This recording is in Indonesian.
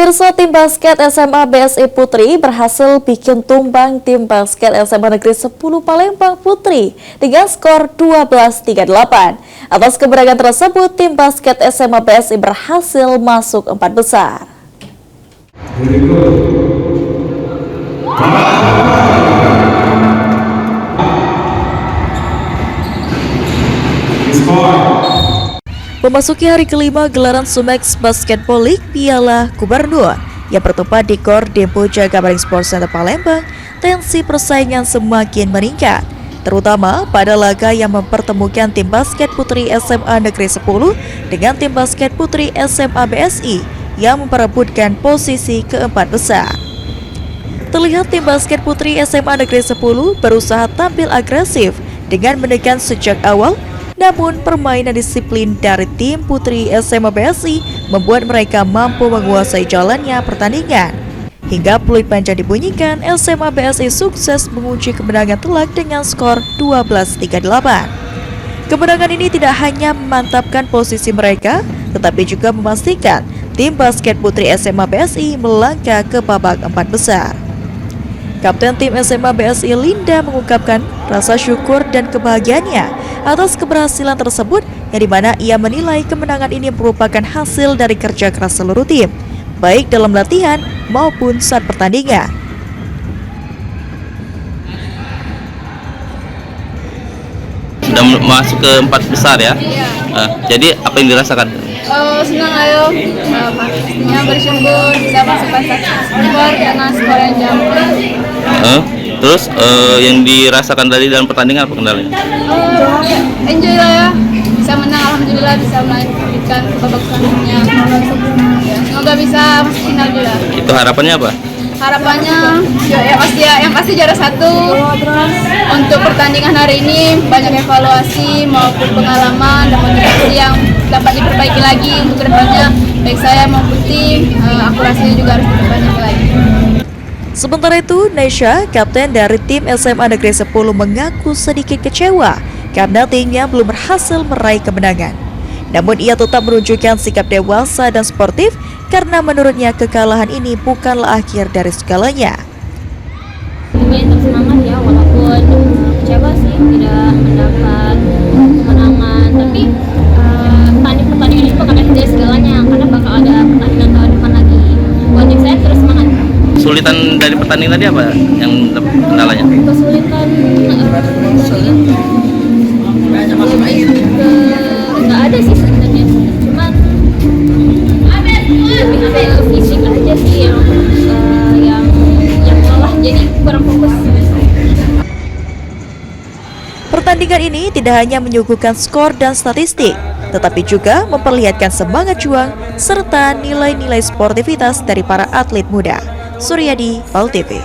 Pemirsa, tim basket SMA BSI Putri berhasil bikin tumbang tim basket SMA Negeri 10 Palembang Putri dengan skor 12-38. Atas kemenangan tersebut, tim basket SMA BSI berhasil masuk 4 besar. Memasuki hari kelima gelaran Sumex Basketball League Piala Gubernur yang bertempat di Gor Dempo Jakabaring Sports Center Palembang, tensi persaingan semakin meningkat, terutama pada laga yang mempertemukan tim basket putri SMA Negeri 10 dengan tim basket putri SMA BSI yang memperebutkan posisi keempat besar. Terlihat tim basket putri SMA Negeri 10 berusaha tampil agresif dengan menekan sejak awal. Namun permainan disiplin dari tim putri SMA BSI membuat mereka mampu menguasai jalannya pertandingan. Hingga peluit panjang dibunyikan, SMA BSI sukses mengunci kemenangan telak dengan skor 12-38. Kemenangan ini tidak hanya memantapkan posisi mereka, tetapi juga memastikan tim basket putri SMA BSI melangkah ke babak 4 besar. Kapten tim SMA BSI Linda mengungkapkan rasa syukur dan kebahagiaannya atas keberhasilan tersebut, yang dimana ia menilai kemenangan ini merupakan hasil dari kerja keras seluruh tim, baik dalam latihan maupun saat pertandingan. Sudah masuk ke 4 besar ya? Iya. Jadi apa yang dirasakan? Senang ayo, pastinya bersyukur bisa masuk ke skor dengan skor yang jauh. Terus yang dirasakan tadi dalam pertandingan apa kendalanya? Enjoy lah ya, bisa menang alhamdulillah, bisa melanjutkan ke babak selanjutnya. Ya, semoga bisa masuk final juga. Itu harapannya apa? Harapannya yang pasti juara 1. Untuk pertandingan hari ini banyak evaluasi maupun pengalaman dan motivasi yang dapat diperbaiki lagi untuk kedepannya, baik saya maupun tim. Akurasinya juga harus diperbanyak lagi. Sementara itu, Nesha, kapten dari tim SMA Negeri 10 mengaku sedikit kecewa karena timnya belum berhasil meraih kemenangan. Namun ia tetap menunjukkan sikap dewasa dan sportif karena menurutnya kekalahan ini bukanlah akhir dari segalanya. Ingin tetap semangat ya, walaupun kecewa sih tidak mendapat kemenangan, tapi pertandingan itu bukan akhir dari segalanya, karena bakal ada pertandingan tahun depan lagi. Buat tim saya terus semangat. Kesulitan dari pertandingan tadi apa yang kendalanya? Kesulitan nggak ada sih sebenarnya, cuman lebih kayak fisik aja sih yang kalah, jadi kurang fokus. Pertandingan ini tidak hanya menyuguhkan skor dan statistik, tetapi juga memperlihatkan semangat juang serta nilai-nilai sportivitas dari para atlet muda. Suryadi, PAL TV.